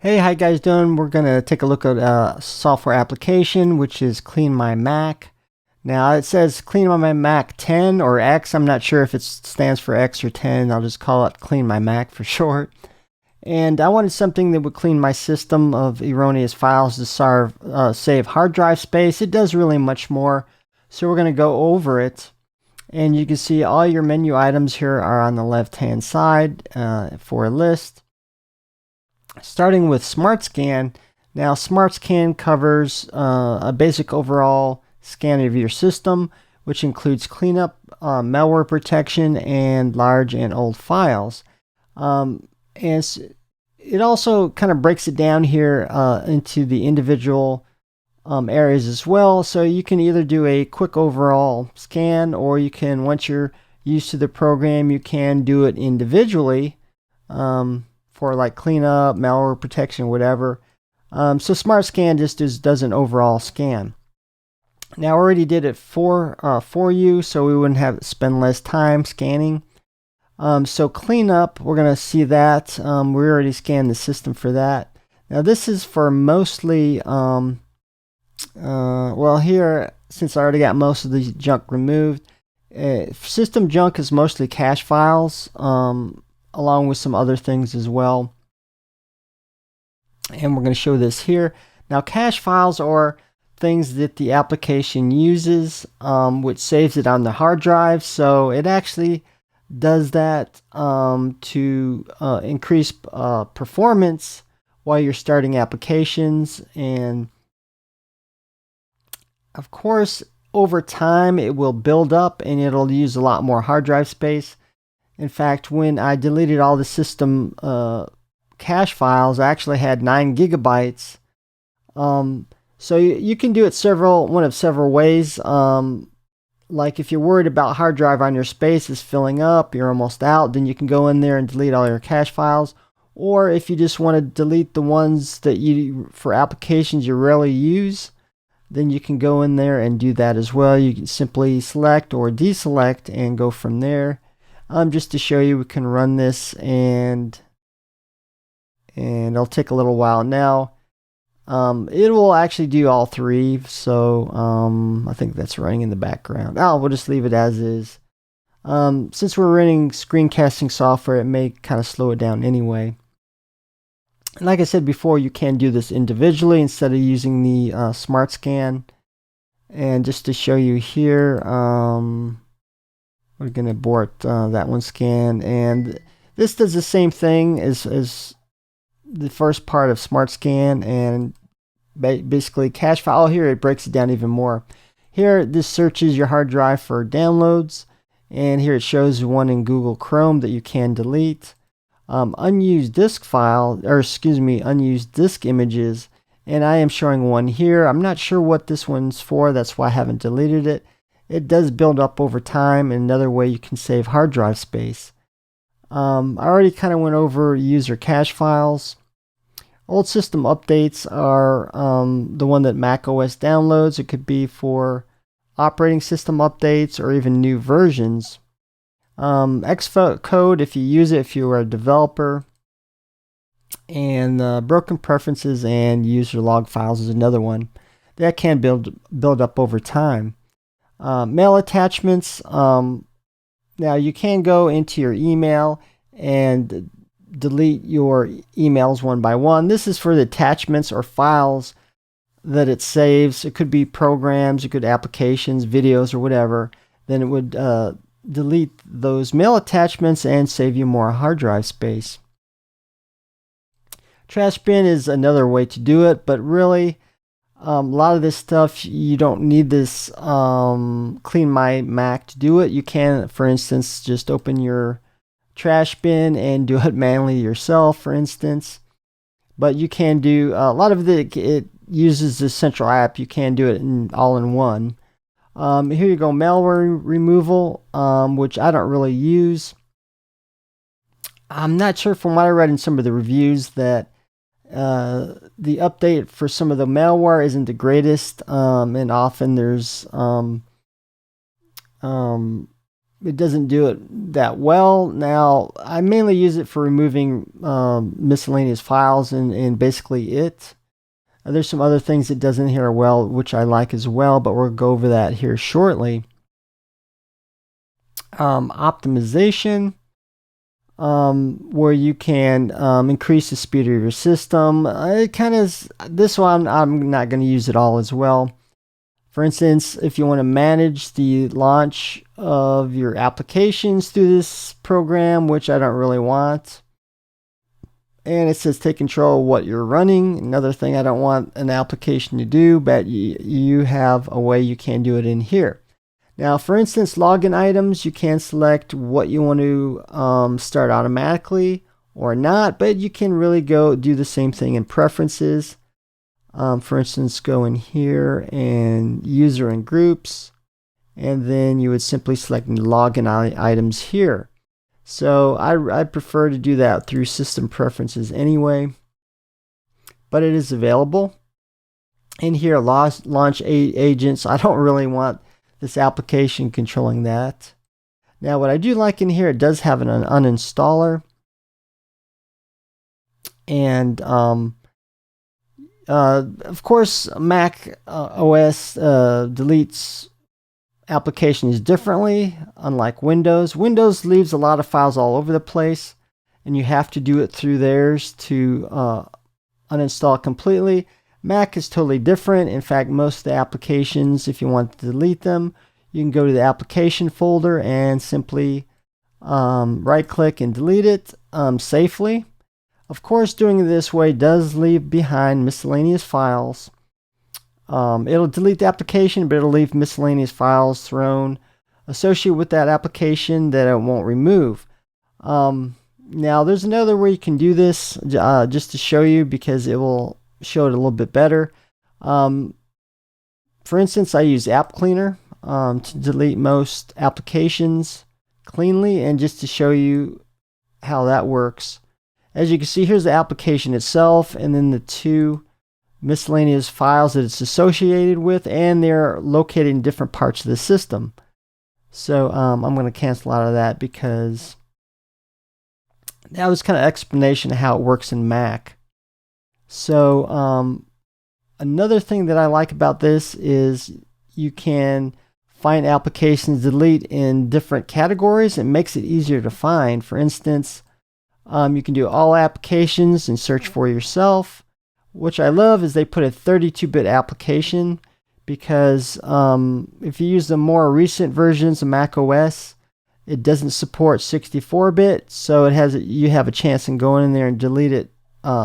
Hey, how you guys doing? We're gonna take a look at a software application, which is CleanMyMac. Now it says CleanMyMac 10 or X. I'm not sure if it stands for X or 10. I'll just call it CleanMyMac for short. And I wanted something that would clean my system of erroneous files to save hard drive space. It does really much more. So we're gonna go over it. And you can see all your menu items here are on the left-hand side for a list. Starting with Smartscan. Now, Smartscan covers a basic overall scan of your system, which includes cleanup, malware protection, and large and old files. And it also kind of breaks it down here into the individual areas as well. So you can either do a quick overall scan, or you can, once you're used to the program, you can do it individually. For like cleanup, malware protection, whatever. So SmartScan just does an overall scan. Now I already did it for you, so we wouldn't have to spend less time scanning. So cleanup, we're gonna see that. We already scanned the system for that. Now this is for mostly, well here, since I already got most of the junk removed, system junk is mostly cache files. Along with some other things as well. And we're going to show this here. Now, cache files are things that the application uses, which saves it on the hard drive. So it actually does that to increase performance while you're starting applications. And of course, over time, it will build up and it'll use a lot more hard drive space. In fact, when I deleted all the system cache files, I actually had 9 gigabytes. So you can do it one of several ways. Like if you're worried about hard drive on your space is filling up, you're almost out, then you can go in there and delete all your cache files. Or if you just want to delete the ones that for applications you rarely use, then you can go in there and do that as well. You can simply select or deselect and go from there. Just to show you, we can run this and it'll take a little while. Now, it will actually do all three, so I think that's running in the background. We'll just leave it as is. Since we're running screencasting software, it may kind of slow it down anyway. And like I said before, you can do this individually instead of using the Smartscan. And just to show you here, we're going to abort that one scan, and this does the same thing as the first part of SmartScan, and basically cache file. Here it breaks it down even more. Here this searches your hard drive for downloads, and here it shows one in Google Chrome that you can delete. Unused disk file, or excuse me, unused disk images, and I am showing one here. I'm not sure what this one's for, that's why I haven't deleted it. It does build up over time, and another way you can save hard drive space. I already kind of went over user cache files. Old system updates are the one that Mac OS downloads. It could be for operating system updates or even new versions. Xcode, if you use it, if you are a developer. And broken preferences and user log files is another one that can build up over time. Mail attachments. Now you can go into your email and delete your emails one by one. This is for the attachments or files that it saves. It could be programs, it could be applications, videos, or whatever. Then it would delete those mail attachments and save you more hard drive space. Trash bin is another way to do it, but really, a lot of this stuff, you don't need this CleanMyMac to do it. You can, for instance, just open your trash bin and do it manually yourself, for instance. But you can do, a lot of it uses the central app. You can do it all in one. Here you go, malware removal, which I don't really use. I'm not sure, from what I read in some of the reviews, that the update for some of the malware isn't the greatest, and often there's it doesn't do it that well. Now, I mainly use it for removing miscellaneous files and basically it. There's some other things it does in here well, which I like as well, but we'll go over that here shortly. Optimization, where you can increase the speed of your system. It kind of, this one I'm not going to use it all as well. For instance, if you want to manage the launch of your applications through this program, which I don't really want, and it says take control of what you're running. Another thing I don't want an application to do, but you have a way you can do it in here. Now, for instance, login items, you can select what you want to start automatically or not, but you can really go do the same thing in preferences. For instance, go in here and user and groups, and then you would simply select login items here. So I prefer to do that through system preferences anyway, but it is available. In here, launch agents, I don't really want this application controlling that. Now, what I do like in here, it does have an uninstaller, and of course, Mac OS deletes applications differently, unlike Windows. Windows leaves a lot of files all over the place, and you have to do it through theirs to uninstall completely. Mac is totally different. In fact, most of the applications, if you want to delete them, you can go to the application folder and simply right-click and delete it safely. Of course, doing it this way does leave behind miscellaneous files. It'll delete the application, but it'll leave miscellaneous files thrown associated with that application that it won't remove. Now, there's another way you can do this just to show you, because it will show it a little bit better. For instance, I use App Cleaner to delete most applications cleanly, and just to show you how that works. As you can see, here's the application itself, and then the two miscellaneous files that it's associated with, and they're located in different parts of the system. So I'm going to cancel out of that, because that was kind of explanation of how it works in Mac. So another thing that I like about this is you can find applications to delete in different categories. It makes it easier to find. For instance, you can do all applications and search for yourself. Which I love is they put a 32-bit application, because if you use the more recent versions of Mac OS, it doesn't support 64-bit, so you have a chance in going in there and delete it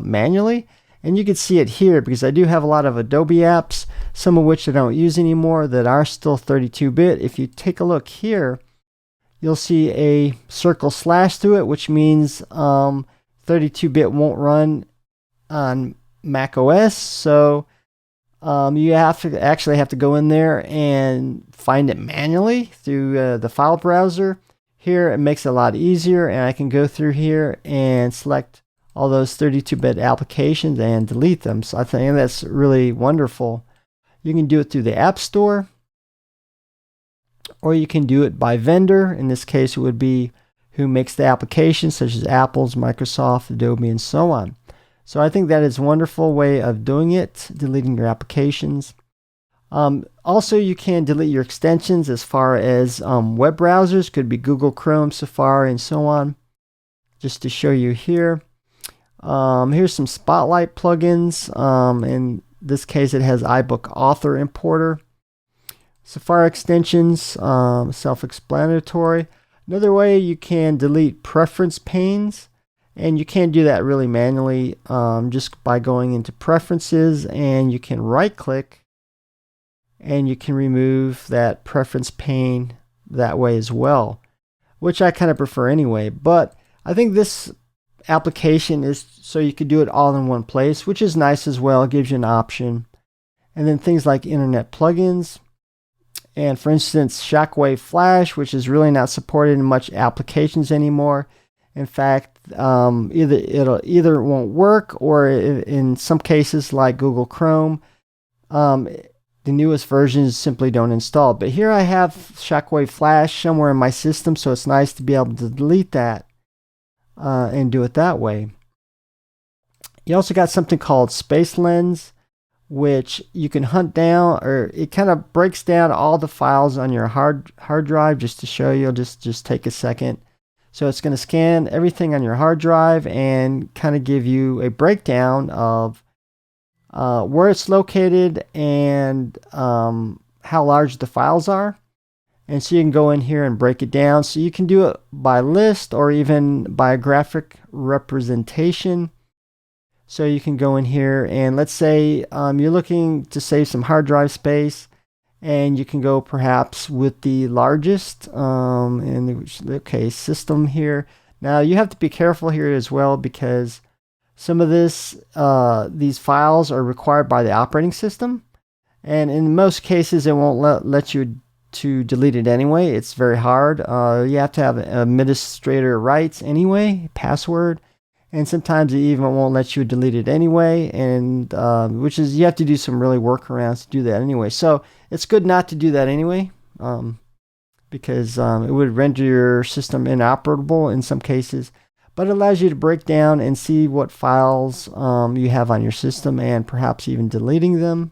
manually. And you can see it here, because I do have a lot of Adobe apps, some of which I don't use anymore, that are still 32-bit. If you take a look here, you'll see a circle slash through it, which means 32-bit won't run on Mac OS. So you actually have to go in there and find it manually through the file browser. Here, it makes it a lot easier, and I can go through here and select all those 32-bit applications and delete them. So I think that's really wonderful. You can do it through the App Store, or you can do it by vendor. In this case, it would be who makes the application, such as Apple's, Microsoft, Adobe, and so on. So I think that is a wonderful way of doing it, deleting your applications. Also, you can delete your extensions as far as web browsers. Could be Google Chrome, Safari, and so on. Just to show you here. Here's some Spotlight plugins. In this case, it has iBook Author Importer. Safari extensions, self-explanatory. Another way, you can delete preference panes. And you can do that really manually just by going into preferences, and you can right click and you can remove that preference pane that way as well, which I kind of prefer anyway. But I think this application is so you could do it all in one place, which is nice as well. It gives you an option. And then things like internet plugins, and for instance shockwave flash, which is really not supported in much applications anymore. In fact, either won't work, or in some cases like Google Chrome, the the newest versions simply don't install. But here I have Shockwave Flash somewhere in my system, so it's nice to be able to delete that and do it that way. You also got something called spacelens, which you can hunt down, or it kind of breaks down all the files on your hard drive. Just to show you, I'll just take a second. So it's going to scan everything on your hard drive and kind of give you a breakdown of where it's located and how large the files are. And so you can go in here and break it down. So you can do it by list or even by graphic representation. So you can go in here and let's say you're looking to save some hard drive space, and you can go perhaps with the largest system here. Now you have to be careful here as well, because some of these files are required by the operating system, and in most cases it won't let you to delete it anyway. It's very hard. You have to have administrator rights anyway, password. And sometimes it even won't let you delete it anyway, and which is, you have to do some really workarounds to do that anyway. So it's good not to do that anyway, because it would render your system inoperable in some cases. But it allows you to break down and see what files you have on your system, and perhaps even deleting them.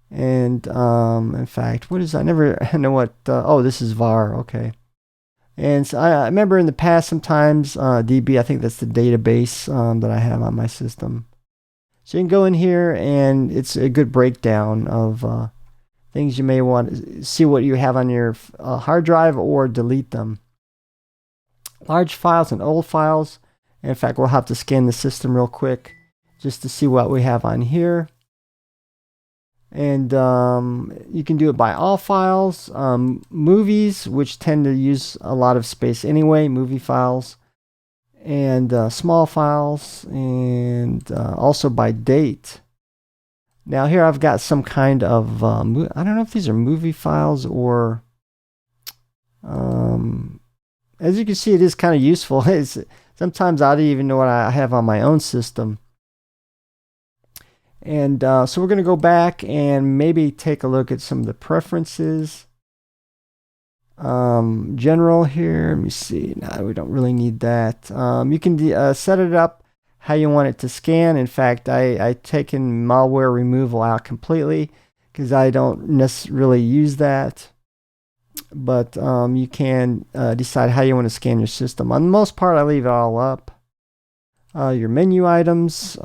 And in fact, what is, I never know what, oh, this is var, okay. And so I remember in the past sometimes DB, I think that's the database that I have on my system. So you can go in here and it's a good breakdown of things you may want to see what you have on your hard drive or delete them. Large files and old files. And in fact, we'll have to scan the system real quick just to see what we have on here. And you can do it by all files, movies, which tend to use a lot of space anyway, movie files, and small files, and also by date. Now here I've got some kind of, I don't know if these are movie files or, as you can see, it is kind of useful. Sometimes I don't even know what I have on my own system. And so we're going to go back and maybe take a look at some of the preferences. General here, let me see. No, we don't really need that. You can set it up how you want it to scan. In fact, I've taken malware removal out completely because I don't necessarily use that. But you can decide how you want to scan your system. On the most part, I leave it all up. Your menu items.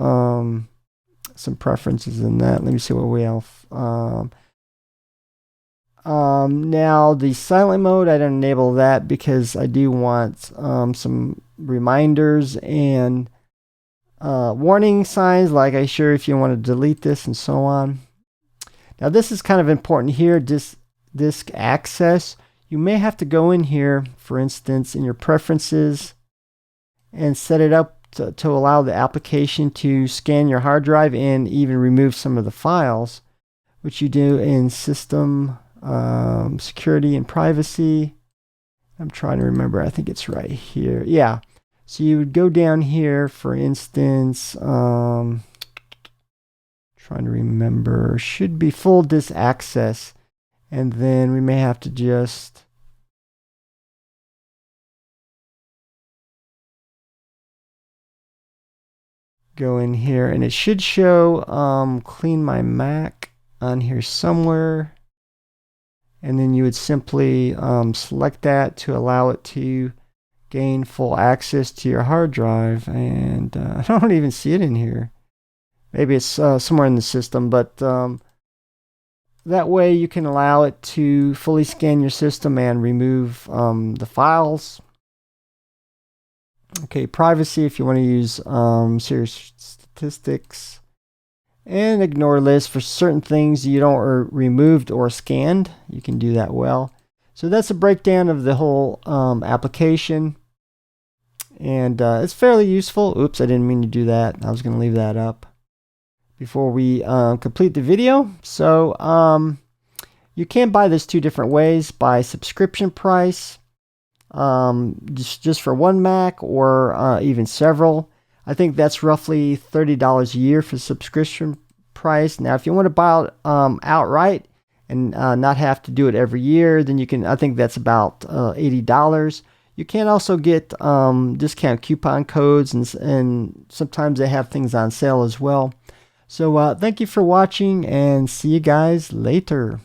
Some preferences in that. Let me see what we have. Now the silent mode, I don't enable that because I do want some reminders and warning signs, like I sure if you want to delete this and so on. Now this is kind of important here, disk access. You may have to go in here, for instance, in your preferences and set it up to allow the application to scan your hard drive and even remove some of the files, which you do in system security and privacy. I'm trying to remember, I think it's right here. Yeah, so you would go down here, for instance, trying to remember, should be full disk access, and then we may have to just go in here, and it should show CleanMyMac on here somewhere, and then you would simply select that to allow it to gain full access to your hard drive. And I don't even see it in here. Maybe it's somewhere in the system, but that way you can allow it to fully scan your system and remove the files. Okay, privacy, if you want to use serious statistics, and ignore lists for certain things you don't removed or scanned. You can do that well. So that's a breakdown of the whole application, and it's fairly useful. Oops, I didn't mean to do that. I was going to leave that up before we complete the video. So you can buy this two different ways: by subscription price, just for one Mac, or even several. I think that's roughly $30 a year for subscription price. Now, if you want to buy it outright and not have to do it every year, then you can. I think that's about $80. You can also get discount coupon codes, and sometimes they have things on sale as well. So thank you for watching, and see you guys later.